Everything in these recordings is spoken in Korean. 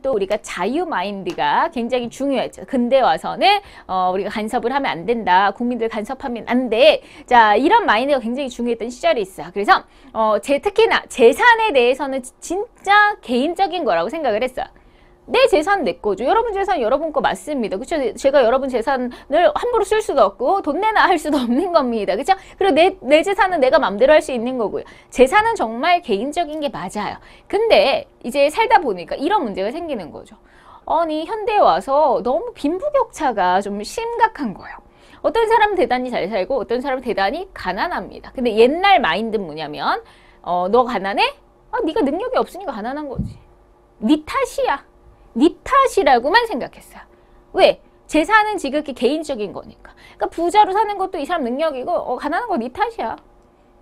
또 우리가 자유 마인드가 굉장히 중요했죠. 근대 와서는 우리가 간섭을 하면 안 된다. 국민들 간섭하면 안 돼. 자, 이런 마인드가 굉장히 중요했던 시절이 있어요. 그래서 특히나 재산에 대해서는 진짜 개인적인 거라고 생각을 했어요. 내 재산 내 거죠. 여러분 재산 여러분 거 맞습니다. 그렇죠? 제가 여러분 재산을 함부로 쓸 수도 없고 돈 내나 할 수도 없는 겁니다. 그렇죠? 그리고 내 재산은 내가 맘대로 할 수 있는 거고요. 재산은 정말 개인적인 게 맞아요. 근데 이제 살다 보니까 이런 문제가 생기는 거죠. 아니 현대에 와서 너무 빈부격차가 좀 심각한 거예요. 어떤 사람은 대단히 잘 살고 어떤 사람은 대단히 가난합니다. 근데 옛날 마인드는 뭐냐면 너 가난해? 네가 능력이 없으니까 가난한 거지. 네 탓이야. 네 탓이라고만 생각했어요. 왜? 재산은 지극히 개인적인 거니까. 그러니까 부자로 사는 것도 이 사람 능력이고 가난한 거 네 탓이야.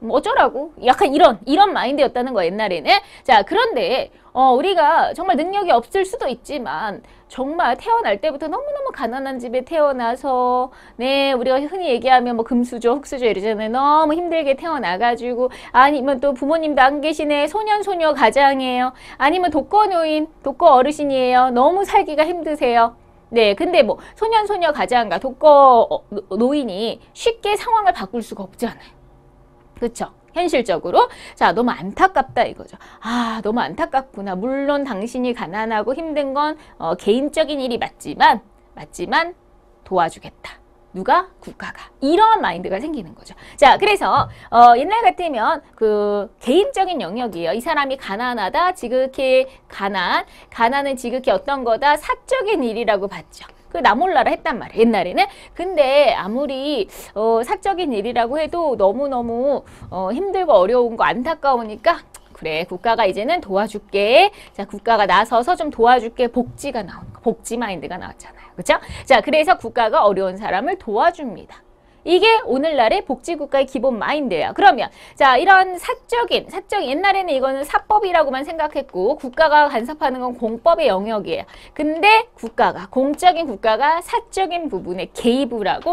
어쩌라고? 약간 이런 마인드였다는 거야, 옛날에는. 자, 그런데 우리가 정말 능력이 없을 수도 있지만 정말 태어날 때부터 너무너무 가난한 집에 태어나서 우리가 흔히 얘기하면 뭐 금수저, 흙수저 이러잖아요. 너무 힘들게 태어나가지고 아니면 또 부모님도 안 계시네. 소년소녀 가장이에요. 아니면 독거노인, 독거 어르신이에요. 너무 살기가 힘드세요. 네, 근데 뭐 소년소녀 가장과 독거 노인이 쉽게 상황을 바꿀 수가 없잖아요. 그쵸? 현실적으로. 자, 너무 안타깝다 이거죠. 아, 너무 안타깝구나. 물론 당신이 가난하고 힘든 건 개인적인 일이 맞지만 도와주겠다. 누가? 국가가. 이런 마인드가 생기는 거죠. 자, 그래서 옛날 같으면 그 개인적인 영역이에요. 이 사람이 가난하다, 지극히 가난은 지극히 어떤 거다? 사적인 일이라고 봤죠. 그 나몰라라 했단 말이에요, 옛날에는. 근데 아무리 사적인 일이라고 해도 너무너무 힘들고 어려운 거 안타까우니까 그래, 국가가 이제는 도와줄게. 자, 국가가 나서서 좀 도와줄게. 복지가 나오는 거. 복지 마인드가 나왔잖아요. 그렇죠? 자, 그래서 국가가 어려운 사람을 도와줍니다. 이게 오늘날의 복지국가의 기본 마인드예요. 그러면 자, 이런 사적인 옛날에는 이거는 사법이라고만 생각했고 국가가 간섭하는 건 공법의 영역이에요. 근데 공적인 국가가 사적인 부분에 개입을 하고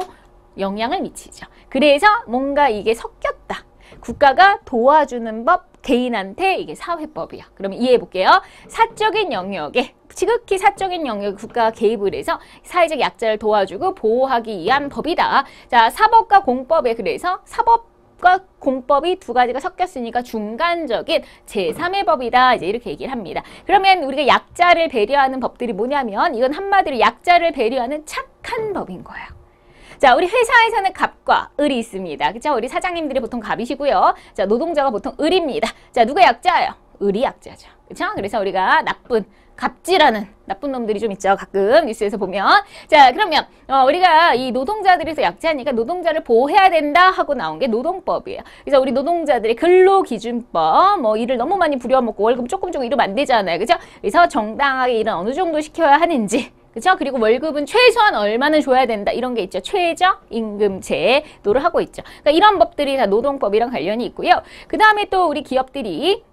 영향을 미치죠. 그래서 뭔가 이게 섞였다. 국가가 도와주는 법, 개인한테 이게 사회법이야. 그러면 이해해 볼게요. 사적인 영역에 지극히 사적인 영역에 국가가 개입을 해서 사회적 약자를 도와주고 보호하기 위한 법이다. 자, 사법과 공법에 그래서 사법과 공법이 두 가지가 섞였으니까 중간적인 제3의 법이다. 이제 이렇게 얘기를 합니다. 그러면 우리가 약자를 배려하는 법들이 뭐냐면 이건 한마디로 약자를 배려하는 착한 법인 거예요. 자, 우리 회사에서는 갑과 을이 있습니다. 그쵸? 우리 사장님들이 보통 갑이시고요. 자, 노동자가 보통 을입니다. 자, 누가 약자예요? 을이 약자죠. 그쵸? 그래서 우리가 갑질하는 나쁜 놈들이 좀 있죠. 가끔 뉴스에서 보면. 자, 그러면 우리가 이 노동자들에서 약자니까 노동자를 보호해야 된다 하고 나온 게 노동법이에요. 그래서 우리 노동자들의 근로기준법, 뭐 일을 너무 많이 부려먹고 월급 조금 이러면 안 되잖아요. 그죠? 그래서 정당하게 일은 어느 정도 시켜야 하는지. 그렇죠? 그리고 월급은 최소한 얼마는 줘야 된다. 이런 게 있죠. 최저임금 제도를 하고 있죠. 그러니까 이런 법들이 다 노동법이랑 관련이 있고요. 그 다음에 또 우리 기업들이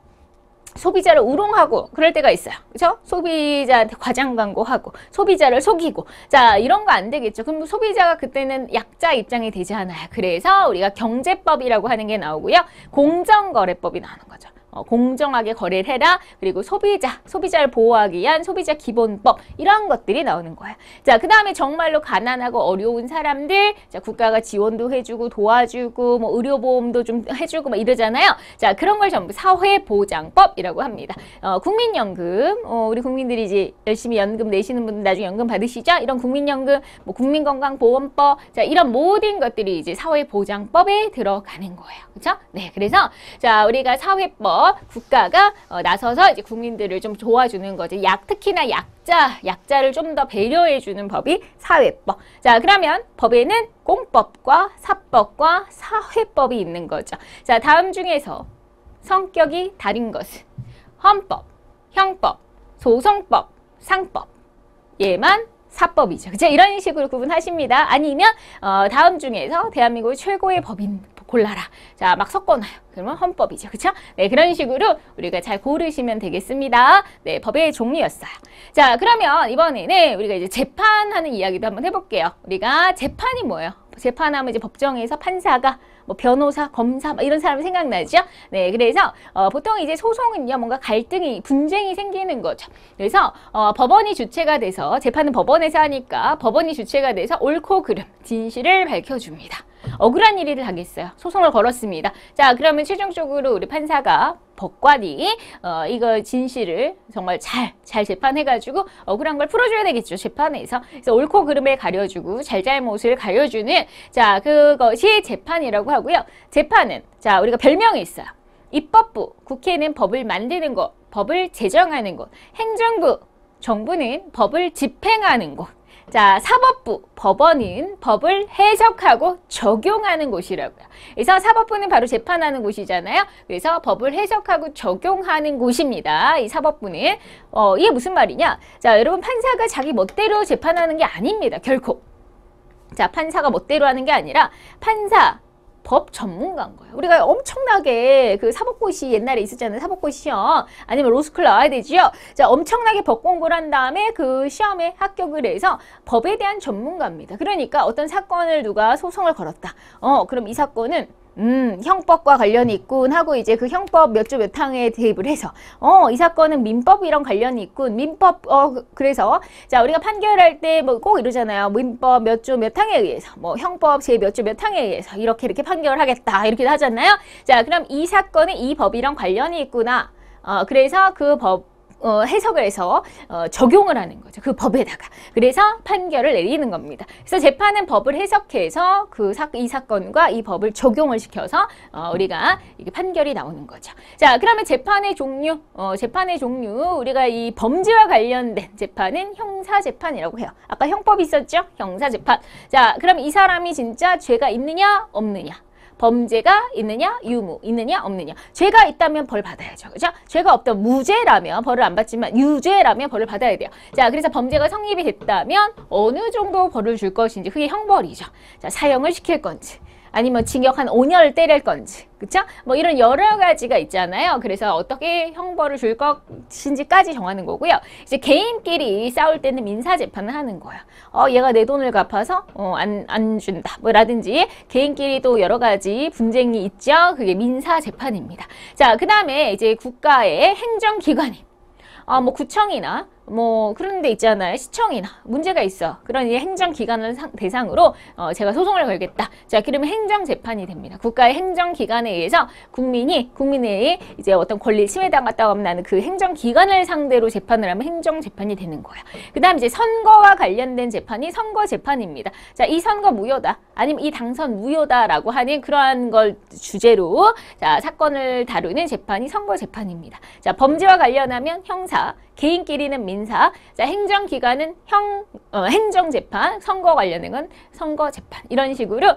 소비자를 우롱하고 그럴 때가 있어요. 그렇죠? 소비자한테 과장 광고하고 소비자를 속이고 자, 이런 거 안 되겠죠. 그럼 소비자가 그때는 약자 입장이 되지 않아요. 그래서 우리가 경제법이라고 하는 게 나오고요. 공정거래법이 나오는 거죠. 공정하게 거래를 해라. 그리고 소비자를 보호하기 위한 소비자 기본법 이런 것들이 나오는 거예요. 자, 그 다음에 정말로 가난하고 어려운 사람들 자, 국가가 지원도 해주고 도와주고 뭐 의료보험도 좀 해주고 막 이러잖아요. 자, 그런 걸 전부 사회보장법이라고 합니다. 국민연금 우리 국민들이 이제 열심히 연금 내시는 분들 나중에 연금 받으시죠? 이런 국민연금, 뭐 국민건강보험법 자, 이런 모든 것들이 이제 사회보장법에 들어가는 거예요. 그렇죠? 네, 그래서 자, 우리가 사회법 국가가 나서서 이제 국민들을 좀 도와주는 거지. 특히나 약자를 좀 더 배려해주는 법이 사회법. 자, 그러면 법에는 공법과 사법과 사회법이 있는 거죠. 자, 다음 중에서 성격이 다른 것은 헌법, 형법, 소송법, 상법. 얘만 사법이죠. 그죠? 이런 식으로 구분하십니다. 아니면 다음 중에서 대한민국의 최고의 법인 골라라. 자, 막 섞어놔요. 그러면 헌법이죠. 그쵸? 네, 그런 식으로 우리가 잘 고르시면 되겠습니다. 네, 법의 종류였어요. 자, 그러면 이번에는 우리가 이제 재판하는 이야기도 한번 해볼게요. 우리가 재판이 뭐예요? 재판하면 이제 법정에서 판사가 뭐 변호사, 검사 이런 사람 생각나죠? 네, 그래서 보통 이제 소송은요 뭔가 갈등이 분쟁이 생기는 거죠. 그래서 법원이 주체가 돼서 재판은 법원에서 하니까 법원이 주체가 돼서 옳고 그름, 진실을 밝혀줍니다. 억울한 일을 하겠어요. 소송을 걸었습니다. 자, 그러면 최종적으로 우리 판사가 법관이 이거 진실을 정말 잘 재판해가지고 억울한 걸 풀어줘야 되겠죠. 재판에서. 그래서 옳고 그름을 가려주고 잘잘못을 가려주는 자 그것이 재판이라고 하고요. 재판은 자 우리가 별명이 있어요. 입법부, 국회는 법을 만드는 곳, 법을 제정하는 곳, 행정부, 정부는 법을 집행하는 곳. 자, 사법부, 법원은 법을 해석하고 적용하는 곳이라고요. 그래서 사법부는 바로 재판하는 곳이잖아요. 그래서 법을 해석하고 적용하는 곳입니다. 이 사법부는. 이게 무슨 말이냐? 자, 여러분 판사가 자기 멋대로 재판하는 게 아닙니다. 결코. 자, 판사가 멋대로 하는 게 아니라 판사, 법 전문가인 거예요. 우리가 엄청나게 그 사법고시 옛날에 있었잖아요. 사법고시 시험 아니면 로스쿨 나와야 되지요. 자, 엄청나게 법 공부를 한 다음에 그 시험에 합격을 해서 법에 대한 전문가입니다. 그러니까 어떤 사건을 누가 소송을 걸었다. 그럼 이 사건은 형법과 관련이 있군 하고 이제 그 형법 몇 조 몇 항에 대입을 해서 이 사건은 민법이랑 관련이 있군. 민법 그래서 자 우리가 판결할 때 뭐 꼭 이러잖아요. 민법 몇 조 몇 항에 의해서 뭐 형법 제 몇 조 몇 항에 의해서 이렇게 판결을 하겠다 이렇게 하잖아요. 자 그럼 이 사건은 이 법이랑 관련이 있구나. 그래서 그 법 해석을 해서 적용을 하는 거죠. 그 법에다가. 그래서 판결을 내리는 겁니다. 그래서 재판은 법을 해석해서 이 사건과 이 법을 적용을 시켜서 우리가 이게 판결이 나오는 거죠. 자, 그러면 재판의 종류, 우리가 이 범죄와 관련된 재판은 형사재판이라고 해요. 아까 형법이 있었죠? 형사재판. 자, 그럼 이 사람이 진짜 죄가 있느냐, 없느냐? 범죄가 있느냐, 유무, 있느냐, 없느냐. 죄가 있다면 벌 받아야죠. 그죠? 죄가 없다면 무죄라면 벌을 안 받지만 유죄라면 벌을 받아야 돼요. 자, 그래서 범죄가 성립이 됐다면 어느 정도 벌을 줄 것인지 그게 형벌이죠. 자, 사형을 시킬 건지 아니면 징역 한 5년을 때릴 건지 그쵸? 뭐 이런 여러 가지가 있잖아요. 그래서 어떻게 형벌을 줄 것인지까지 정하는 거고요. 이제 개인끼리 싸울 때는 민사재판을 하는 거야. 얘가 내 돈을 갚아서 안 준다. 뭐 라든지 개인끼리 또 여러 가지 분쟁이 있죠. 그게 민사재판입니다. 자, 그 다음에 이제 국가의 행정기관이 뭐 구청이나 뭐 그런 데 있잖아요. 시청이나 문제가 있어. 그런 이 행정기관을 대상으로 제가 소송을 걸겠다. 자, 그러면 행정재판이 됩니다. 국가의 행정기관에 의해서 국민의 이제 어떤 권리 침해당했다고 하면 나는 그 행정기관을 상대로 재판을 하면 행정재판이 되는 거예요. 그 다음 이제 선거와 관련된 재판이 선거재판입니다. 자, 이 선거 무효다. 아니면 이 당선 무효다라고 하는 그러한 걸 주제로 자, 사건을 다루는 재판이 선거재판입니다. 자, 범죄와 관련하면 형사, 개인끼리는 민사, 자, 행정기관은 행정재판, 선거 관련된 건 선거재판 이런 식으로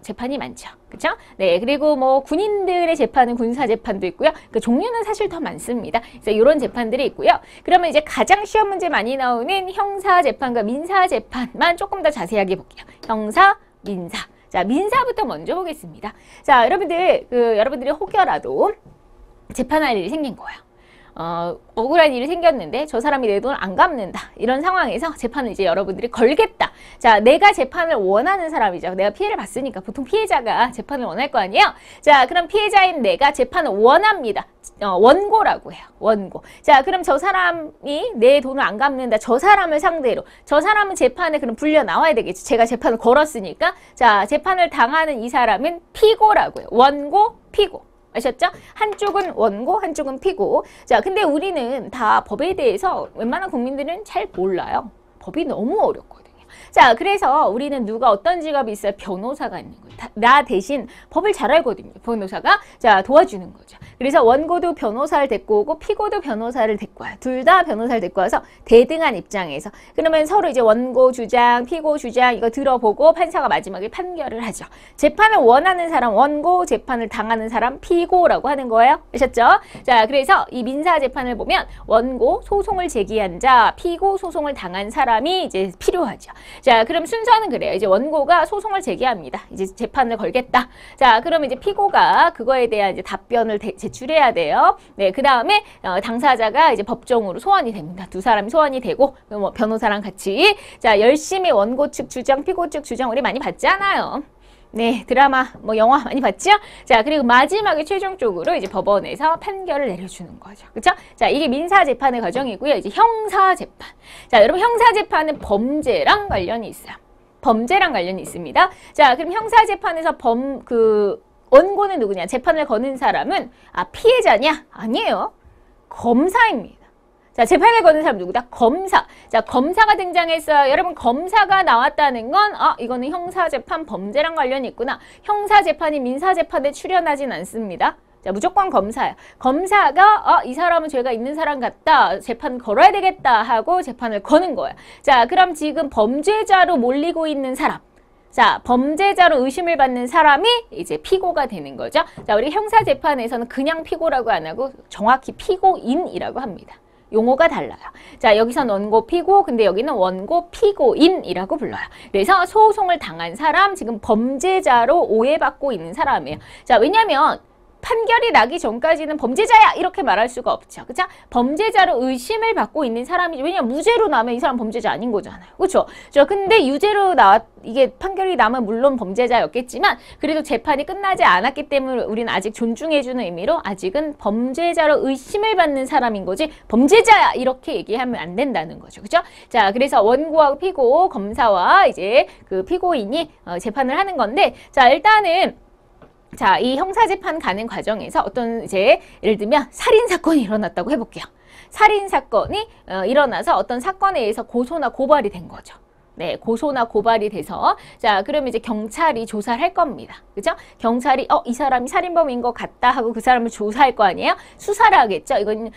재판이 많죠. 그렇죠? 네, 그리고 뭐 군인들의 재판은 군사재판도 있고요. 그 종류는 사실 더 많습니다. 그래서 이런 재판들이 있고요. 그러면 이제 가장 시험 문제 많이 나오는 형사재판과 민사재판만 조금 더 자세하게 볼게요. 형사, 민사. 자, 민사부터 먼저 보겠습니다. 자, 여러분들이 혹여라도 재판할 일이 생긴 거예요. 억울한 일이 생겼는데 저 사람이 내 돈을 안 갚는다. 이런 상황에서 재판을 이제 여러분들이 걸겠다. 자, 내가 재판을 원하는 사람이죠. 내가 피해를 봤으니까 보통 피해자가 재판을 원할 거 아니에요? 자, 그럼 피해자인 내가 재판을 원합니다. 원고라고 해요. 원고. 자, 그럼 저 사람이 내 돈을 안 갚는다. 저 사람을 상대로. 저 사람은 재판에 그럼 불려 나와야 되겠죠. 제가 재판을 걸었으니까. 자, 재판을 당하는 이 사람은 피고라고 해요. 원고, 피고. 아셨죠? 한쪽은 원고, 한쪽은 피고. 자, 근데 우리는 다 법에 대해서 웬만한 국민들은 잘 몰라요. 법이 너무 어렵거든요. 자, 그래서 우리는 누가 어떤 직업이 있어요? 변호사가 있는 거예요. 나 대신 법을 잘 알거든요. 변호사가 자 도와주는 거죠. 그래서 원고도 변호사를 데리고 오고 피고도 변호사를 데리고 와요. 둘 다 변호사를 데리고 와서 대등한 입장에서 그러면 서로 이제 원고 주장, 피고 주장 이거 들어보고 판사가 마지막에 판결을 하죠. 재판을 원하는 사람 원고, 재판을 당하는 사람 피고라고 하는 거예요. 아셨죠? 자, 그래서 이 민사 재판을 보면 원고 소송을 제기한 자, 피고 소송을 당한 사람이 이제 필요하죠. 자, 그럼 순서는 그래요. 이제 원고가 소송을 제기합니다. 이제 재판을 걸겠다. 자, 그러면 이제 피고가 그거에 대한 이제 답변을 제출해야 돼요. 네, 그 다음에 당사자가 이제 법정으로 소환이 됩니다. 두 사람이 소환이 되고 뭐 변호사랑 같이 자 열심히 원고 측 주장, 피고 측 주장 우리 많이 봤잖아요. 네, 드라마, 뭐 영화 많이 봤죠? 자, 그리고 마지막에 최종적으로 이제 법원에서 판결을 내려주는 거죠. 그쵸? 자, 이게 민사재판의 과정이고요. 이제 형사재판. 자, 여러분 형사재판은 범죄랑 관련이 있어요. 범죄랑 관련이 있습니다. 자, 그럼 형사재판에서 원고는 누구냐? 재판을 거는 사람은 피해자냐? 아니에요. 검사입니다. 자, 재판을 거는 사람 누구다? 검사. 자, 검사가 등장했어요. 여러분, 검사가 나왔다는 건, 이거는 형사재판 범죄랑 관련이 있구나. 형사재판이 민사재판에 출연하진 않습니다. 자, 무조건 검사예요. 검사가, 이 사람은 죄가 있는 사람 같다. 재판 걸어야 되겠다. 하고 재판을 거는 거예요. 자, 그럼 지금 범죄자로 몰리고 있는 사람. 자, 범죄자로 의심을 받는 사람이 이제 피고가 되는 거죠. 자, 우리 형사재판에서는 그냥 피고라고 안 하고 정확히 피고인이라고 합니다. 용어가 달라요. 자, 여기선 원고 피고, 근데 여기는 원고 피고인이라고 불러요. 그래서 소송을 당한 사람, 지금 범죄자로 오해받고 있는 사람이에요. 자, 왜냐면 판결이 나기 전까지는 범죄자야! 이렇게 말할 수가 없죠. 그쵸? 범죄자로 의심을 받고 있는 사람이죠. 왜냐면 무죄로 나면 이 사람 범죄자 아닌 거잖아요. 그쵸? 근데 유죄로 이게 판결이 나면 물론 범죄자였겠지만 그래도 재판이 끝나지 않았기 때문에 우리는 아직 존중해주는 의미로 아직은 범죄자로 의심을 받는 사람인 거지 범죄자야! 이렇게 얘기하면 안 된다는 거죠. 그쵸? 자, 그래서 원고하고 피고, 검사와 이제 그 피고인이 재판을 하는 건데 자, 일단은 자, 이 형사재판 가는 과정에서 어떤 이제 예를 들면 살인사건이 일어났다고 해볼게요. 살인사건이 일어나서 어떤 사건에 의해서 고소나 고발이 된 거죠. 네, 고소나 고발이 돼서 자, 그러면 이제 경찰이 조사를 할 겁니다. 그죠? 경찰이 이 사람이 살인범인 것 같다 하고 그 사람을 조사할 거 아니에요? 수사를 하겠죠. 이건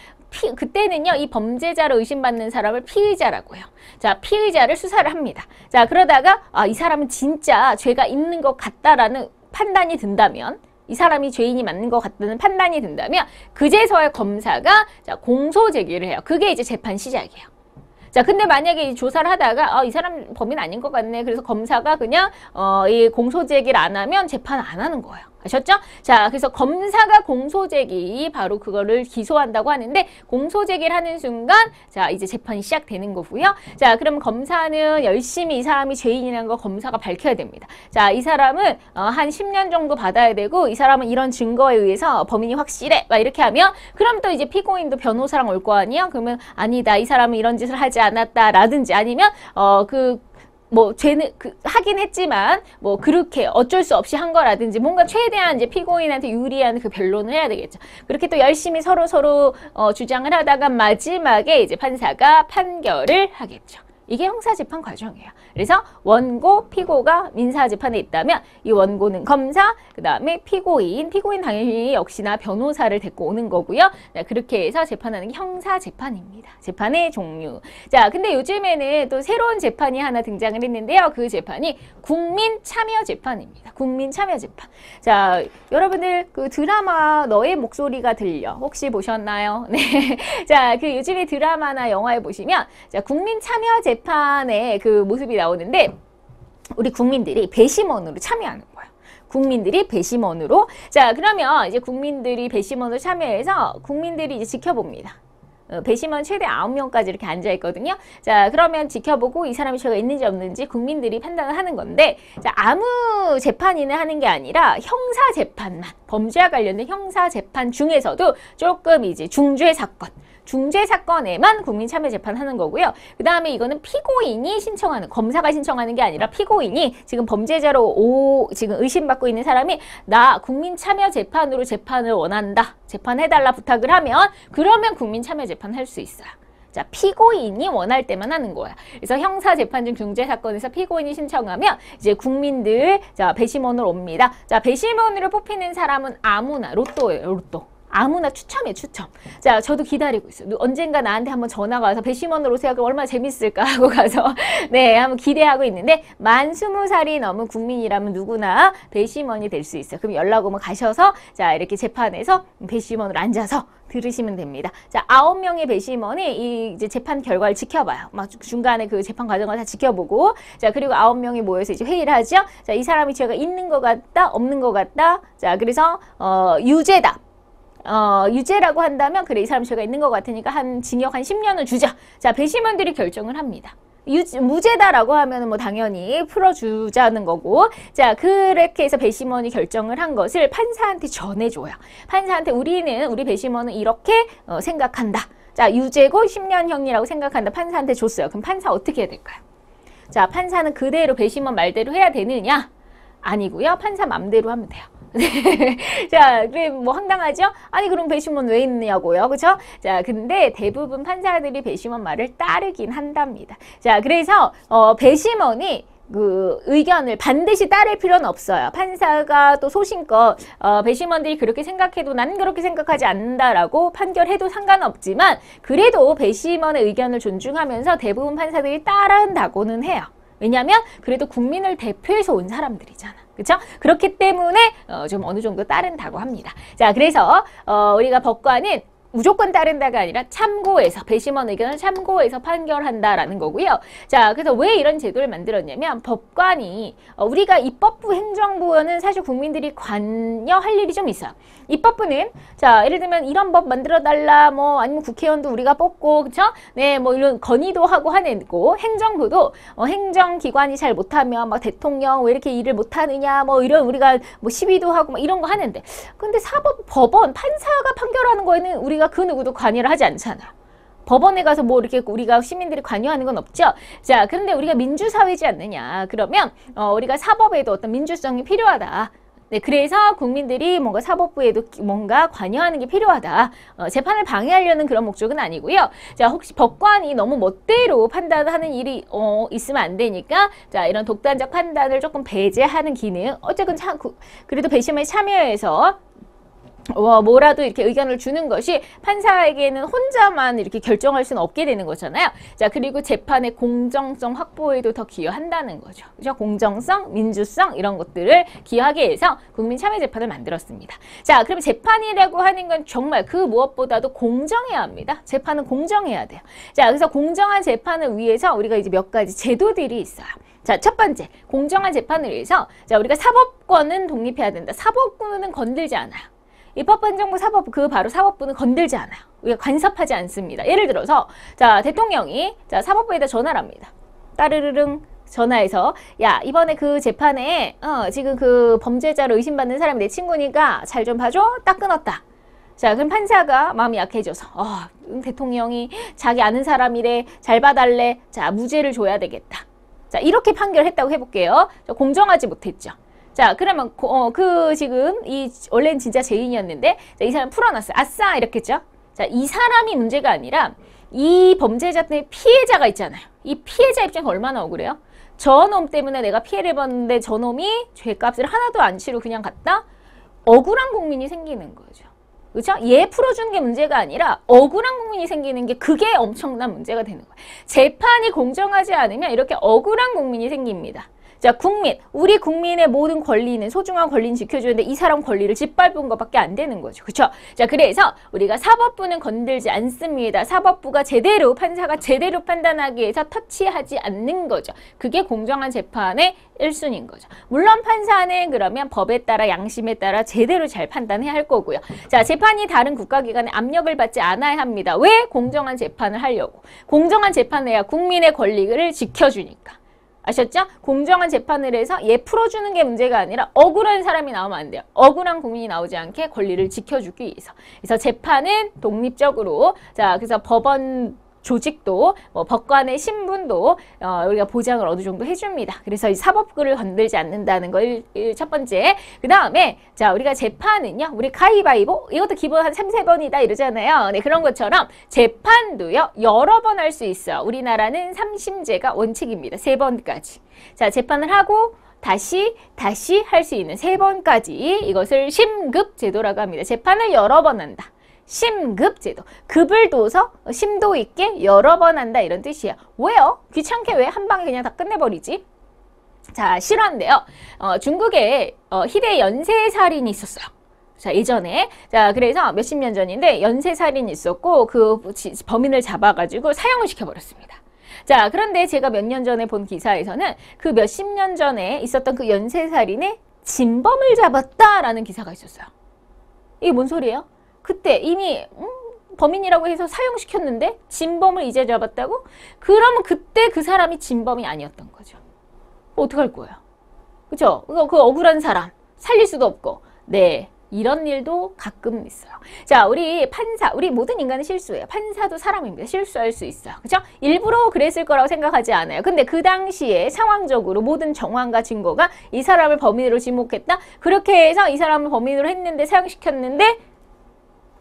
그때는요, 이 범죄자로 의심받는 사람을 피의자라고 해요. 자, 피의자를 수사를 합니다. 자, 그러다가 이 사람은 진짜 죄가 있는 것 같다라는 판단이 든다면 이 사람이 죄인이 맞는 것 같다는 판단이 든다면 그제서야 검사가 자, 공소 제기를 해요. 그게 이제 재판 시작이에요. 자, 근데 만약에 조사를 하다가 이 사람 범인 아닌 것 같네. 그래서 검사가 그냥 이 공소 제기를 안 하면 재판 안 하는 거예요. 아셨죠? 자, 그래서 검사가 공소제기 바로 그거를 기소한다고 하는데 공소제기를 하는 순간 자, 이제 재판이 시작되는 거고요. 자, 그럼 검사는 열심히 이 사람이 죄인이라는 거 검사가 밝혀야 됩니다. 자, 이 사람은 한 10년 정도 받아야 되고 이 사람은 이런 증거에 의해서 범인이 확실해. 막 이렇게 하면 그럼 또 이제 피고인도 변호사랑 올 거 아니야? 그러면 아니다. 이 사람은 이런 짓을 하지 않았다라든지 아니면 죄는 하긴 했지만 그렇게 어쩔 수 없이 한 거라든지 뭔가 최대한 이제 피고인한테 유리한 그 변론을 해야 되겠죠. 그렇게 또 열심히 서로 주장을 하다가 마지막에 이제 판사가 판결을 하겠죠. 이게 형사재판 과정이에요. 그래서 원고, 피고가 민사재판에 있다면 이 원고는 검사, 그 다음에 피고인 당연히 역시나 변호사를 데리고 오는 거고요. 자, 그렇게 해서 재판하는 게 형사재판입니다. 재판의 종류. 자, 근데 요즘에는 또 새로운 재판이 하나 등장을 했는데요. 그 재판이 국민참여재판입니다. 국민참여재판. 자, 여러분들 그 드라마 너의 목소리가 들려 혹시 보셨나요? 네. 자, 그 요즘에 드라마나 영화에 보시면 자, 국민참여재판의 그 모습이 나오는데 우리 국민들이 배심원으로 참여하는 거예요. 국민들이 배심원으로. 자, 그러면 이제 국민들이 배심원으로 참여해서 국민들이 이제 지켜봅니다. 배심원 최대 9명까지 이렇게 앉아있거든요. 자, 그러면 지켜보고 이 사람이 죄가 있는지 없는지 국민들이 판단을 하는 건데 자, 아무 재판이나 하는 게 아니라 형사재판만, 범죄와 관련된 형사재판 중에서도 조금 이제 중죄 사건에만 국민참여재판하는 거고요. 그 다음에 이거는 피고인이 신청하는, 검사가 신청하는 게 아니라 피고인이 지금 범죄자로 지금 의심받고 있는 사람이 나 국민참여재판으로 재판을 원한다. 재판해달라 부탁을 하면 그러면 국민참여재판 할 수 있어요. 자, 피고인이 원할 때만 하는 거야. 그래서 형사재판 중 중죄사건에서 피고인이 신청하면 이제 국민들 자 배심원으로 옵니다. 자, 배심원으로 뽑히는 사람은 아무나 로또예요. 로또. 아무나 추첨해, 추첨. 자, 저도 기다리고 있어요. 언젠가 나한테 한번 전화가 와서 배심원으로 오세요. 그럼 얼마나 재밌을까 하고 가서 네, 한번 기대하고 있는데 만 20살이 넘은 국민이라면 누구나 배심원이 될 수 있어요. 그럼 연락 오면 가셔서 자, 이렇게 재판에서 배심원으로 앉아서 들으시면 됩니다. 자, 9명의 배심원이 이 이제 재판 결과를 지켜봐요. 막 중간에 그 재판 과정을 다 지켜보고, 자, 그리고 9명이 모여서 이제 회의를 하죠. 자, 이 사람이 죄가 있는 것 같다, 없는 것 같다. 자, 그래서 유죄다. 유죄라고 한다면 그래 이 사람 죄가 있는 것 같으니까 징역 한 10년을 주자. 자, 배심원들이 결정을 합니다. 무죄다라고 하면은 뭐 당연히 풀어주자는 거고, 자, 그렇게 해서 배심원이 결정을 한 것을 판사한테 전해줘요. 판사한테 우리 배심원은 이렇게 생각한다. 자, 유죄고 10년형이라고 생각한다. 판사한테 줬어요. 그럼 판사 어떻게 해야 될까요? 자, 판사는 그대로 배심원 말대로 해야 되느냐? 아니고요. 판사 맘대로 하면 돼요. 자, 그래 뭐 황당하죠? 아니 그럼 배심원 왜 있느냐고요, 그렇죠? 자, 근데 대부분 판사들이 배심원 말을 따르긴 한답니다. 자, 그래서 배심원이 그 의견을 반드시 따를 필요는 없어요. 판사가 또 소신껏 배심원들이 그렇게 생각해도 난 그렇게 생각하지 않는다라고 판결해도 상관없지만 그래도 배심원의 의견을 존중하면서 대부분 판사들이 따른다고는 해요. 왜냐하면 그래도 국민을 대표해서 온 사람들이잖아. 그렇죠? 그렇기 때문에 좀 어느 정도 따른다고 합니다. 자, 그래서 우리가 법관은 무조건 따른다가 아니라 참고해서 배심원 의견을 참고해서 판결한다라는 거고요. 자, 그래서 왜 이런 제도를 만들었냐면 법관이 우리가 입법부, 행정부는 사실 국민들이 관여할 일이 좀 있어요. 입법부는 자, 예를 들면 이런 법 만들어 달라 뭐 아니면 국회의원도 우리가 뽑고 그렇죠? 네, 뭐 이런 건의도 하고 하는 거. 행정부도 행정기관이 잘 못하면 막 대통령 왜 이렇게 일을 못하느냐 뭐 이런 우리가 뭐 시위도 하고 막 이런 거 하는데 근데 사법, 법원, 판사가 판결하는 거에는 우리가 그 누구도 관여를 하지 않잖아요. 법원에 가서 뭐 이렇게 우리가 시민들이 관여하는 건 없죠. 자, 그런데 우리가 민주사회지 않느냐. 그러면 우리가 사법에도 어떤 민주성이 필요하다. 네, 그래서 국민들이 뭔가 사법부에도 뭔가 관여하는 게 필요하다. 재판을 방해하려는 그런 목적은 아니고요. 자, 혹시 법관이 너무 멋대로 판단하는 일이 있으면 안 되니까 자, 이런 독단적 판단을 조금 배제하는 기능. 어쨌든 그래도 배심에 참여해서 뭐라도 이렇게 의견을 주는 것이 판사에게는 혼자만 이렇게 결정할 수는 없게 되는 거잖아요. 자, 그리고 재판의 공정성 확보에도 더 기여한다는 거죠. 그죠? 공정성, 민주성 이런 것들을 기여하게 해서 국민참여재판을 만들었습니다. 자, 그럼 재판이라고 하는 건 정말 그 무엇보다도 공정해야 합니다. 재판은 공정해야 돼요. 자, 그래서 공정한 재판을 위해서 우리가 이제 몇 가지 제도들이 있어요. 자, 첫 번째, 공정한 재판을 위해서 자, 우리가 사법권은 독립해야 된다. 사법부는 건들지 않아요. 입법부, 행정부, 사법부, 그 바로 사법부는 건들지 않아요. 우리가 간섭하지 않습니다. 예를 들어서 자, 대통령이 자, 사법부에다 전화를 합니다. 따르르릉 전화해서 야, 이번에 그 재판에 지금 그 범죄자로 의심받는 사람이 내 친구니까 잘 좀 봐줘. 딱 끊었다. 자, 그럼 판사가 마음이 약해져서 대통령이 자기 아는 사람이래. 잘 봐달래. 자, 무죄를 줘야 되겠다. 자, 이렇게 판결했다고 해볼게요. 공정하지 못했죠. 자, 그러면 지금 원래는 진짜 죄인이었는데 자, 이 사람 풀어놨어요. 아싸 이렇게 했죠. 자, 이 사람이 문제가 아니라 이 범죄자 때문에 피해자가 있잖아요. 이 피해자 입장에서 얼마나 억울해요? 저놈 때문에 내가 피해를 봤는데 저놈이 죄값을 하나도 안 치르고 그냥 갔다? 억울한 국민이 생기는 거죠. 그렇죠? 얘 풀어주는 게 문제가 아니라 억울한 국민이 생기는 게 그게 엄청난 문제가 되는 거예요. 재판이 공정하지 않으면 이렇게 억울한 국민이 생깁니다. 자, 우리 국민의 모든 권리는 소중한 권리는 지켜주는데 이 사람 권리를 짓밟은 것밖에 안 되는 거죠. 그렇죠? 자, 그래서 우리가 사법부는 건들지 않습니다. 사법부가 제대로 판사가 제대로 판단하기 위해서 터치하지 않는 거죠. 그게 공정한 재판의 1순위인 거죠. 물론 판사는 그러면 법에 따라 양심에 따라 제대로 잘 판단해야 할 거고요. 자, 재판이 다른 국가기관에 압력을 받지 않아야 합니다. 왜? 공정한 재판을 하려고. 공정한 재판을 해야 국민의 권리를 지켜주니까. 아셨죠? 공정한 재판을 해서 얘 풀어주는 게 문제가 아니라 억울한 사람이 나오면 안 돼요. 억울한 국민이 나오지 않게 권리를 지켜주기 위해서. 그래서 재판은 독립적으로 자, 그래서 법원 조직도 법관의 신분도 우리가 보장을 어느 정도 해줍니다. 그래서 이 사법부를 건들지 않는다는 걸 첫 번째. 그 다음에 자, 우리가 재판은요. 우리 가위바위보 이것도 기본 한 3-4번이다 이러잖아요. 네, 그런 것처럼 재판도요. 여러 번 할 수 있어요. 우리나라는 3심제가 원칙입니다. 3번까지. 자, 재판을 하고 다시 할 수 있는 3번까지 이것을 심급제도라고 합니다. 재판을 여러 번 한다. 심급제도. 급을 둬서 심도 있게 여러 번 한다 이런 뜻이에요. 왜요? 귀찮게 왜 한 방에 그냥 다 끝내버리지? 자, 실화인데요. 중국에 희대 연쇄살인이 있었어요. 자, 예전에. 자, 그래서 몇십 년 전인데 연쇄살인이 있었고 그 범인을 잡아가지고 사형을 시켜버렸습니다. 자, 그런데 제가 몇 년 전에 본 기사에서는 그 몇십 년 전에 있었던 그 연쇄살인의 진범을 잡았다라는 기사가 있었어요. 이게 뭔 소리예요? 그때 이미 범인이라고 해서 사형시켰는데 진범을 이제 잡았다고? 그러면 그때 그 사람이 진범이 아니었던 거죠. 어떡할 거예요? 그쵸? 그 억울한 사람 살릴 수도 없고. 네, 이런 일도 가끔 있어요. 자, 우리 판사, 우리 모든 인간은 실수해요. 판사도 사람입니다. 실수할 수 있어요. 그죠? 일부러 그랬을 거라고 생각하지 않아요. 근데 그 당시에 상황적으로 모든 정황과 증거가 이 사람을 범인으로 지목했다. 그렇게 해서 이 사람을 범인으로 했는데 사형시켰는데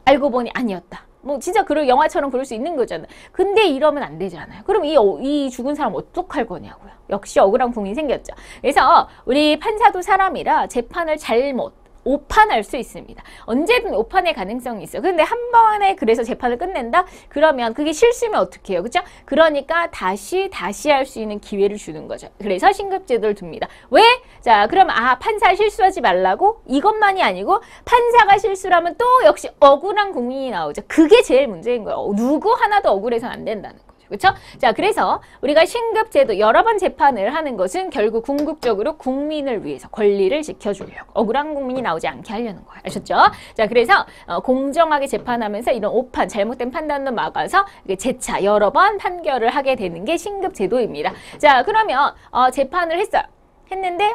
알고 보니 아니었다. 뭐 진짜 영화처럼 그럴 수 있는 거잖아요. 근데 이러면 안 되잖아요. 그럼 이 죽은 사람 어떡할 거냐고요. 역시 억울한 국민이 생겼죠. 그래서 우리 판사도 사람이라 재판을 잘못 오판할 수 있습니다. 언제든 오판의 가능성이 있어요. 근데 한 번에 그래서 재판을 끝낸다? 그러면 그게 실수면 어떻게 해요? 그죠? 그러니까 다시 할 수 있는 기회를 주는 거죠. 그래서 신급제도를 둡니다. 왜? 자, 그럼 판사 실수하지 말라고? 이것만이 아니고 판사가 실수라면 또 역시 억울한 국민이 나오죠. 그게 제일 문제인 거예요. 누구 하나도 억울해서는 안 된다는 거예요. 그렇죠? 자, 그래서 우리가 신급제도 여러 번 재판을 하는 것은 결국 궁극적으로 국민을 위해서 권리를 지켜주려고 억울한 국민이 나오지 않게 하려는 거예요. 아셨죠? 자, 그래서 공정하게 재판하면서 이런 오판, 잘못된 판단도 막아서 재차 여러 번 판결을 하게 되는 게 신급제도입니다. 자, 그러면 재판을 했어요. 했는데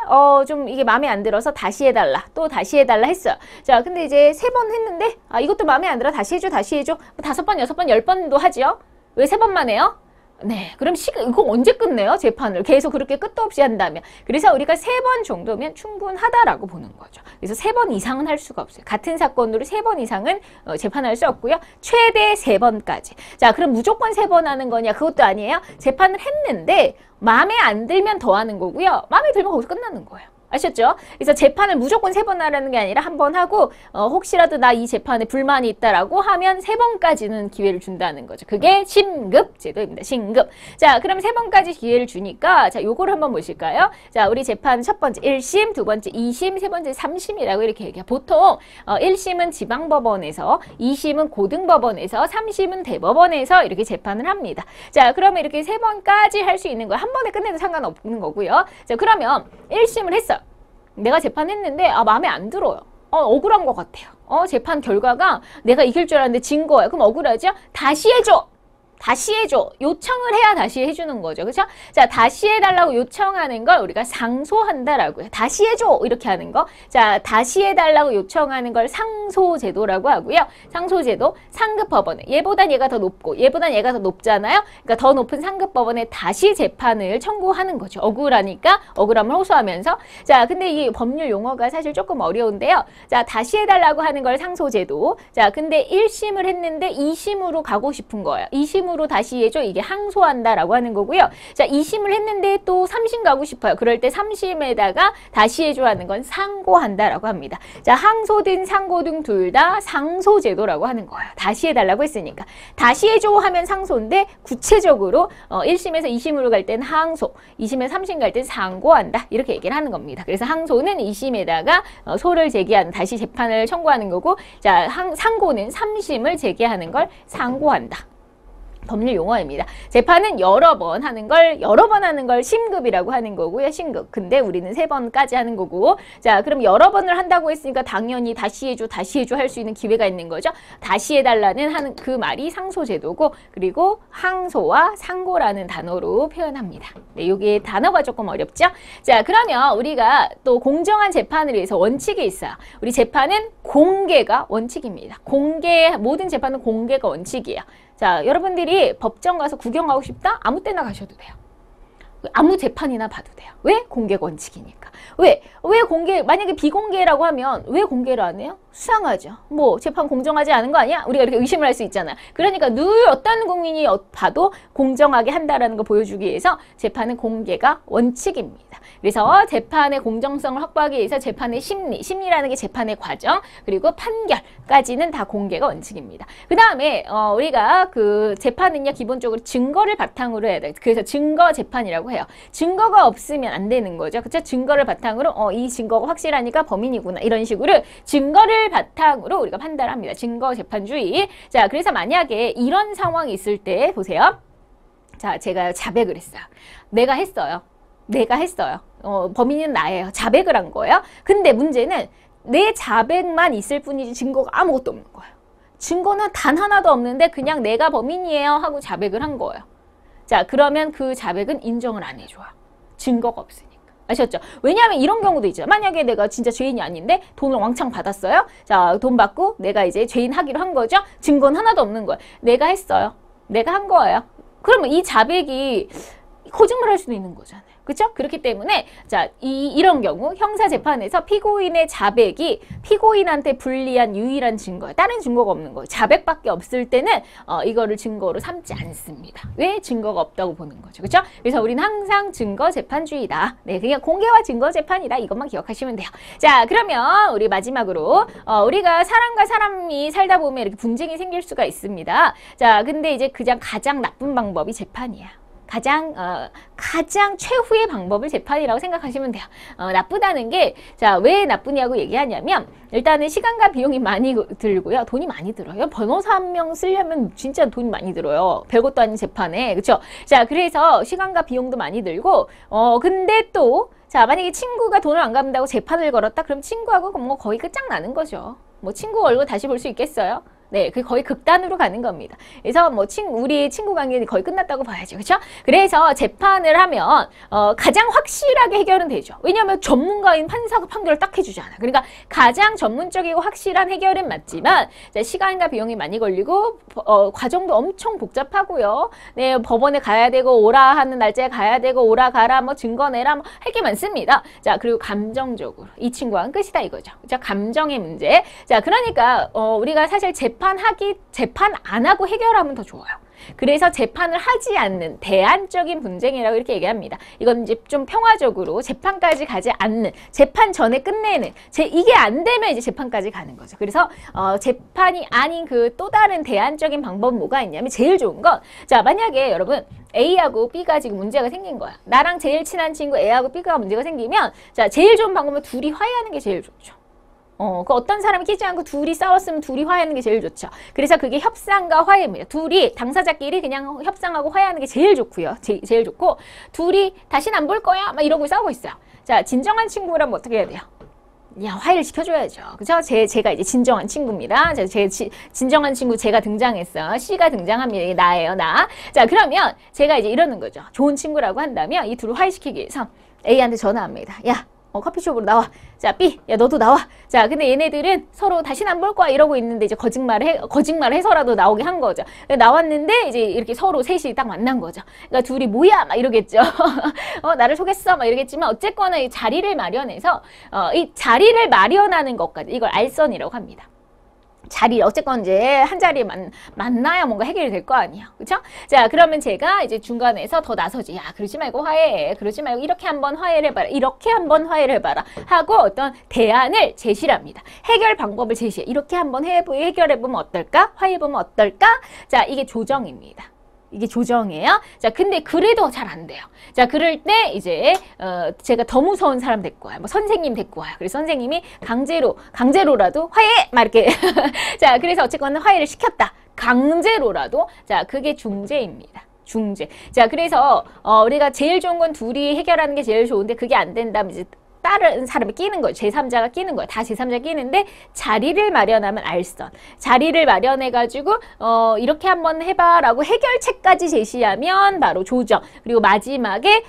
좀 이게 마음에 안 들어서 다시 해달라. 또 다시 해달라 했어요. 자, 근데 이제 3번 했는데 이것도 마음에 안 들어. 다시 해줘. 5번, 6번, 10번도 하지요. 왜 3번만 해요? 네, 그럼 이거 언제 끝내요? 재판을 계속 그렇게 끝도 없이 한다면. 그래서 우리가 3번 정도면 충분하다라고 보는 거죠. 그래서 3번 이상은 할 수가 없어요. 같은 사건으로 3번 이상은 재판할 수 없고요. 최대 3번까지. 자, 그럼 무조건 3번 하는 거냐? 그것도 아니에요. 재판을 했는데 마음에 안 들면 더 하는 거고요. 마음에 들면 거기서 끝나는 거예요. 아셨죠? 그래서 재판을 무조건 3번 하라는 게 아니라 한 번 하고 혹시라도 나 이 재판에 불만이 있다라고 하면 3번까지는 기회를 준다는 거죠. 그게 신급제도입니다. 신급. 자, 그럼 3번까지 기회를 주니까 자, 요거를 한번 보실까요? 자, 우리 재판 첫 번째 1심, 두 번째 2심, 세 번째 3심이라고 이렇게 얘기해요. 보통 1심은 지방법원에서, 2심은 고등법원에서, 3심은 대법원에서 이렇게 재판을 합니다. 자, 그러면 이렇게 3번까지 할 수 있는 거예요. 한 번에 끝내도 상관없는 거고요. 자, 그러면 1심을 했어요. 내가 재판했는데 마음에 안 들어요. 억울한 것 같아요. 재판 결과가 내가 이길 줄 알았는데 진 거예요. 그럼 억울하죠? 다시 해줘. 다시 해줘. 요청을 해야 다시 해주는 거죠. 그렇죠? 자, 다시 해달라고 요청하는 걸 우리가 상소한다라고 해요. 다시 해줘. 이렇게 하는 거. 자, 다시 해달라고 요청하는 걸 상소제도라고 하고요. 상소제도 상급법원에 얘보단 얘가 더 높고 얘보단 얘가 더 높잖아요. 그러니까 더 높은 상급법원에 다시 재판을 청구하는 거죠. 억울하니까 억울함을 호소하면서. 자, 근데 이 법률 용어가 사실 조금 어려운데요. 자, 다시 해달라고 하는 걸 상소제도. 자, 근데 1심을 했는데 2심으로 가고 싶은 거예요. 2심으로 다시 해줘. 이게 항소한다라고 하는 거고요. 자, 2심을 했는데 또 3심 가고 싶어요. 그럴 때 3심에다가 다시 해줘 하는 건 상고한다라고 합니다. 자, 항소든 상고든 둘 다 상소제도라고 하는 거예요. 다시 해달라고 했으니까. 다시 해줘 하면 상소인데 구체적으로 1심에서 2심으로 갈 땐 항소, 2심에서 3심 갈 땐 상고한다. 이렇게 얘기를 하는 겁니다. 그래서 항소는 2심에다가 소를 제기하는, 다시 재판을 청구하는 거고, 자, 상고는 3심을 제기하는 걸 상고한다. 법률 용어입니다. 재판은 여러 번 하는 걸 심급이라고 하는 거고요. 신급. 근데 우리는 3번까지 하는 거고. 자, 그럼 여러 번을 한다고 했으니까 당연히 다시 해줘 할 수 있는 기회가 있는 거죠. 다시 해달라는 하는 그 말이 상소제도고, 그리고 항소와 상고라는 단어로 표현합니다. 네, 요게 단어가 조금 어렵죠? 자, 그러면 우리가 또 공정한 재판을 위해서 원칙이 있어요. 우리 재판은 공개가 원칙입니다. 모든 재판은 공개가 원칙이에요. 자, 여러분들이 법정 가서 구경하고 싶다? 아무 때나 가셔도 돼요. 아무 재판이나 봐도 돼요. 왜? 공개가 원칙이니까. 왜 만약에 비공개라고 하면 왜 공개를 안 해요? 수상하죠. 뭐 재판 공정하지 않은 거 아니야? 우리가 이렇게 의심을 할 수 있잖아요. 그러니까 늘 어떤 국민이 봐도 공정하게 한다라는 걸 보여주기 위해서 재판은 공개가 원칙입니다. 그래서 재판의 공정성을 확보하기 위해서 재판의 심리라는 게 재판의 과정, 그리고 판결까지는 다 공개가 원칙입니다. 그 다음에 우리가 그 재판은요 기본적으로 증거를 바탕으로 해야 돼요. 그래서 증거 재판이라고 해요. 증거가 없으면 안 되는 거죠. 그렇죠? 증거를 바탕으로 이 증거가 확실하니까 범인이구나 이런 식으로 증거를 바탕으로 우리가 판단합니다. 증거 재판주의. 자, 그래서 만약에 이런 상황이 있을 때 보세요. 자, 제가 자백을 했어요. 내가 했어요. 범인은 나예요. 자백을 한 거예요. 근데 문제는 내 자백만 있을 뿐이지 증거가 아무것도 없는 거예요. 증거는 단 하나도 없는데 그냥 내가 범인이에요 하고 자백을 한 거예요. 자, 그러면 그 자백은 인정을 안 해줘요. 증거가 없으니까. 아셨죠? 왜냐하면 이런 경우도 있죠. 만약에 내가 진짜 죄인이 아닌데 돈을 왕창 받았어요. 자, 돈 받고 내가 이제 죄인 하기로 한 거죠. 증거는 하나도 없는 거예요. 내가 했어요. 내가 한 거예요. 그러면 이 자백이 거짓말할 수도 있는 거잖아요. 그렇죠? 그렇기 때문에 자, 이런 경우 형사재판에서 피고인의 자백이 피고인한테 불리한 유일한 증거예요. 다른 증거가 없는 거예요. 자백밖에 없을 때는 이거를 증거로 삼지 않습니다. 왜? 증거가 없다고 보는 거죠. 그렇죠? 그래서 우리는 항상 증거재판주의다. 네, 그냥 공개와 증거재판이다. 이것만 기억하시면 돼요. 자, 그러면 우리 마지막으로 우리가 사람과 사람이 살다 보면 이렇게 분쟁이 생길 수가 있습니다. 자, 근데 이제 그냥 가장 나쁜 방법이 재판이야. 가장 최후의 방법을 재판이라고 생각하시면 돼요. 나쁘다는 게, 자, 왜 나쁘냐고 얘기하냐면, 일단은 시간과 비용이 많이 들고요. 돈이 많이 들어요. 변호사 한 명 쓰려면 진짜 돈이 많이 들어요. 별것도 아닌 재판에. 그쵸? 자, 그래서 시간과 비용도 많이 들고, 근데 또, 자, 만약에 친구가 돈을 안 갚는다고 재판을 걸었다? 그럼 친구하고 뭐 거의 끝장나는 거죠. 뭐 친구 얼굴 다시 볼 수 있겠어요? 네, 그 거의 극단으로 가는 겁니다. 그래서 뭐 우리 친구 관계는 거의 끝났다고 봐야죠. 그렇죠? 그래서 재판을 하면 가장 확실하게 해결은 되죠. 왜냐하면 전문가인 판사가 판결을 딱 해주잖아. 그러니까 가장 전문적이고 확실한 해결은 맞지만 시간과 비용이 많이 걸리고 과정도 엄청 복잡하고요. 네, 법원에 가야 되고 오라 하는 날짜에 가야 되고 오라 가라 뭐 증거 내라 뭐 할 게 많습니다. 자, 그리고 감정적으로 이 친구와는 끝이다 이거죠. 자, 감정의 문제. 자, 그러니까 우리가 사실 재판 안 하고 해결하면 더 좋아요. 그래서 재판을 하지 않는 대안적인 분쟁이라고 이렇게 얘기합니다. 이건 이제 좀 평화적으로 재판까지 가지 않는, 재판 전에 끝내는, 이게 안 되면 이제 재판까지 가는 거죠. 그래서 재판이 아닌 그 또 다른 대안적인 방법은 뭐가 있냐면 제일 좋은 건, 자, 만약에 여러분 A하고 B가 지금 문제가 생긴 거야. 나랑 제일 친한 친구 A하고 B가 문제가 생기면, 자, 제일 좋은 방법은 둘이 화해하는 게 제일 좋죠. 그 어떤 사람이 끼지 않고 둘이 싸웠으면 둘이 화해하는 게 제일 좋죠. 그래서 그게 협상과 화해입니다. 둘이 당사자끼리 그냥 협상하고 화해하는 게 제일 좋고요. 제일 좋고, 둘이 다시는 안 볼 거야 막 이러고 싸우고 있어요. 자, 진정한 친구라면 어떻게 해야 돼요? 야, 화해를 시켜줘야죠. 그죠? 제가 이제 진정한 친구입니다. 제 진정한 친구 제가 등장했어. C가 등장합니다. 이게 나예요, 나. 자, 그러면 제가 이제 이러는 거죠. 좋은 친구라고 한다면 이 둘을 화해시키기 위해서 A한테 전화합니다. 야, 커피숍으로 나와. 자, B, 야, 너도 나와. 자, 근데 얘네들은 서로 다시는 안 볼 거야 이러고 있는데 이제 거짓말을 해서라도 나오게 한 거죠. 나왔는데 이제 이렇게 서로 셋이 딱 만난 거죠. 그러니까 둘이 뭐야 막 이러겠죠. 나를 속였어 막 이러겠지만 어쨌거나 이 자리를 마련해서 이 자리를 마련하는 것까지 이걸 알선이라고 합니다. 자리 어쨌건 이제 한 자리에 만나야 뭔가 해결이 될 거 아니야. 그쵸? 자, 그러면 제가 이제 중간에서 더 나서지. 야, 그러지 말고 화해해. 그러지 말고 이렇게 한번 화해를 해봐라. 이렇게 한번 화해를 해봐라. 하고 어떤 대안을 제시를 합니다. 해결 방법을 제시해. 이렇게 한번 해결해보면 어떨까? 화해해보면 어떨까? 자, 이게 조정입니다. 이게 조정이에요. 자, 근데 그래도 잘 안 돼요. 자, 그럴 때 이제 제가 더 무서운 사람 데리고 와요. 뭐 선생님 데리고 와요. 그래서 선생님이 강제로라도 화해! 막 이렇게. 자, 그래서 어쨌거나 화해를 시켰다. 강제로라도. 자, 그게 중재입니다. 중재. 자, 그래서 우리가 제일 좋은 건 둘이 해결하는 게 제일 좋은데 그게 안 된다면 이제 다른 사람이 끼는 거예요. 제3자가 끼는 거예요. 다 제3자가 끼는데 자리를 마련하면 알선. 자리를 마련해가지고 이렇게 한번 해봐라고 해결책까지 제시하면 바로 조정. 그리고 마지막에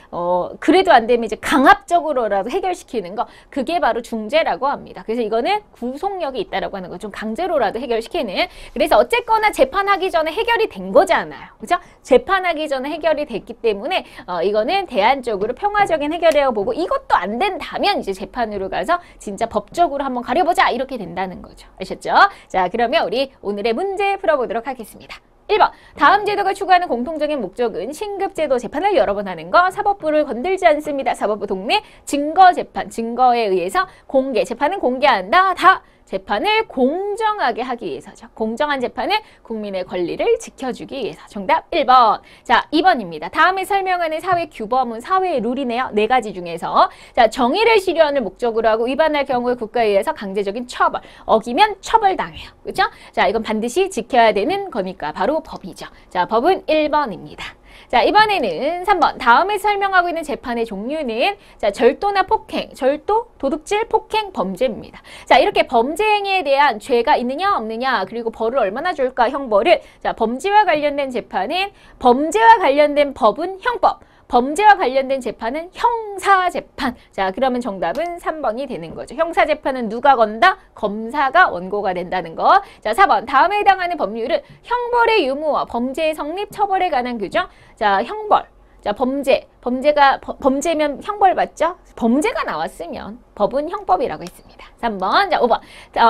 그래도 안 되면 이제 강압적으로라도 해결시키는 거. 그게 바로 중재라고 합니다. 그래서 이거는 구속력이 있다라고 하는 거. 좀 강제로라도 해결시키는. 그래서 어쨌거나 재판하기 전에 해결이 된 거잖아요. 그죠? 재판하기 전에 해결이 됐기 때문에 이거는 대안적으로 평화적인 해결이라고 보고 이것도 안 된다면 이제 재판으로 가서 진짜 법적으로 한번 가려보자 이렇게 된다는 거죠. 아셨죠? 자, 그러면 우리 오늘의 문제 풀어보도록 하겠습니다. 1번 다음 제도가 추구하는 공통적인 목적은 신급제도 재판을 여러 번 하는 거. 사법부를 건들지 않습니다. 사법부 동네 증거재판, 증거에 의해서 공개, 재판은 공개한다. 다 재판을 공정하게 하기 위해서죠. 공정한 재판을 국민의 권리를 지켜주기 위해서. 정답 1번. 자, 2번입니다. 다음에 설명하는 사회 규범은 사회의 룰이네요. 4가지 중에서. 자, 정의를 실현을 목적으로 하고 위반할 경우에 국가에 의해서 강제적인 처벌. 어기면 처벌당해요. 그렇죠? 자, 이건 반드시 지켜야 되는 거니까 바로 법이죠. 자, 법은 1번입니다. 자, 이번에는 3번. 다음에 설명하고 있는 재판의 종류는 자, 절도나 폭행, 절도, 도둑질, 폭행, 범죄입니다. 자, 이렇게 범죄 행위에 대한 죄가 있느냐 없느냐 그리고 벌을 얼마나 줄까 형벌을 자, 범죄와 관련된 재판은 범죄와 관련된 법은 형법, 범죄와 관련된 재판은 형사재판. 자, 그러면 정답은 3번이 되는 거죠. 형사재판은 누가 건다? 검사가 원고가 된다는 거. 자, 4번. 다음에 해당하는 법률은 형벌의 유무와 범죄의 성립, 처벌에 관한 규정. 자, 형벌. 자, 범죄면 형벌 받죠? 범죄가 나왔으면 법은 형법이라고 했습니다. 3번. 자, 5번.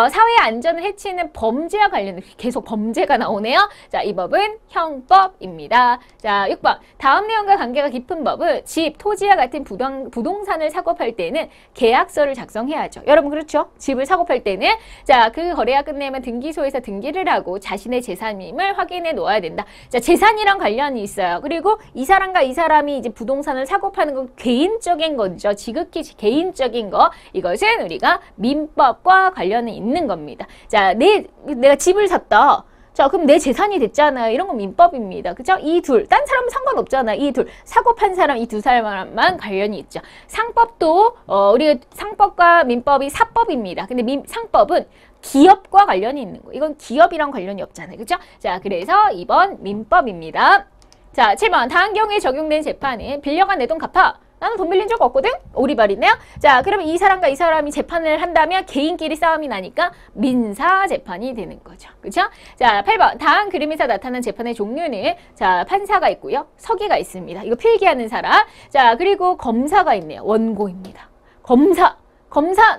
사회 안전을 해치는 범죄와 관련된 계속 범죄가 나오네요. 자, 이 법은 형법입니다. 자, 6번. 다음 내용과 관계가 깊은 법은 집, 토지와 같은 부동산을 사고 팔 때는 계약서를 작성해야죠. 여러분 그렇죠? 집을 사고 팔 때는 자, 그 거래가 끝내면 등기소에서 등기를 하고 자신의 재산임을 확인해 놓아야 된다. 자, 재산이랑 관련이 있어요. 그리고 이 사람과 이 사람이 이제 부동산을 사고 파는 건 개인적인 거죠. 지극히 개인적인 거. 이것은 우리가 민법과 관련이 있는 겁니다. 자, 내가 집을 샀다. 자, 그럼 내 재산이 됐잖아요. 이런 건 민법입니다. 그죠? 이 둘. 딴 사람은 상관없잖아요. 이 둘. 사고 판 사람, 이 두 사람만 관련이 있죠. 상법도, 우리가 상법과 민법이 사법입니다. 근데 상법은 기업과 관련이 있는 거. 이건 기업이랑 관련이 없잖아요. 그죠? 자, 그래서 2번 민법입니다. 자, 7번. 다음 경우에 적용된 재판은 빌려간 내 돈 갚아. 나는 돈 빌린 적 없거든? 오리발이네요. 자, 그러면 이 사람과 이 사람이 재판을 한다면 개인끼리 싸움이 나니까 민사 재판이 되는 거죠. 그렇죠? 자, 8번. 다음 그림에서 나타난 재판의 종류는 자, 판사가 있고요. 서기가 있습니다. 이거 필기하는 사람. 자, 그리고 검사가 있네요. 원고입니다. 검사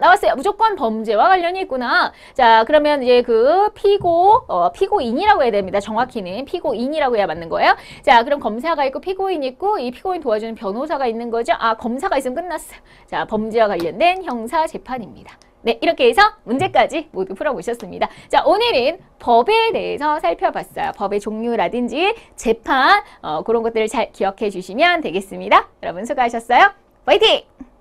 나왔어요. 무조건 범죄와 관련이 있구나. 자, 그러면 이제 그 피고인이라고 해야 됩니다. 정확히는 피고인이라고 해야 맞는 거예요. 자, 그럼 검사가 있고 피고인 있고 이 피고인 도와주는 변호사가 있는 거죠. 아, 검사가 있으면 끝났어요. 자, 범죄와 관련된 형사 재판입니다. 네, 이렇게 해서 문제까지 모두 풀어보셨습니다. 자, 오늘은 법에 대해서 살펴봤어요. 법의 종류라든지 재판 그런 것들을 잘 기억해 주시면 되겠습니다. 여러분 수고하셨어요. 화이팅!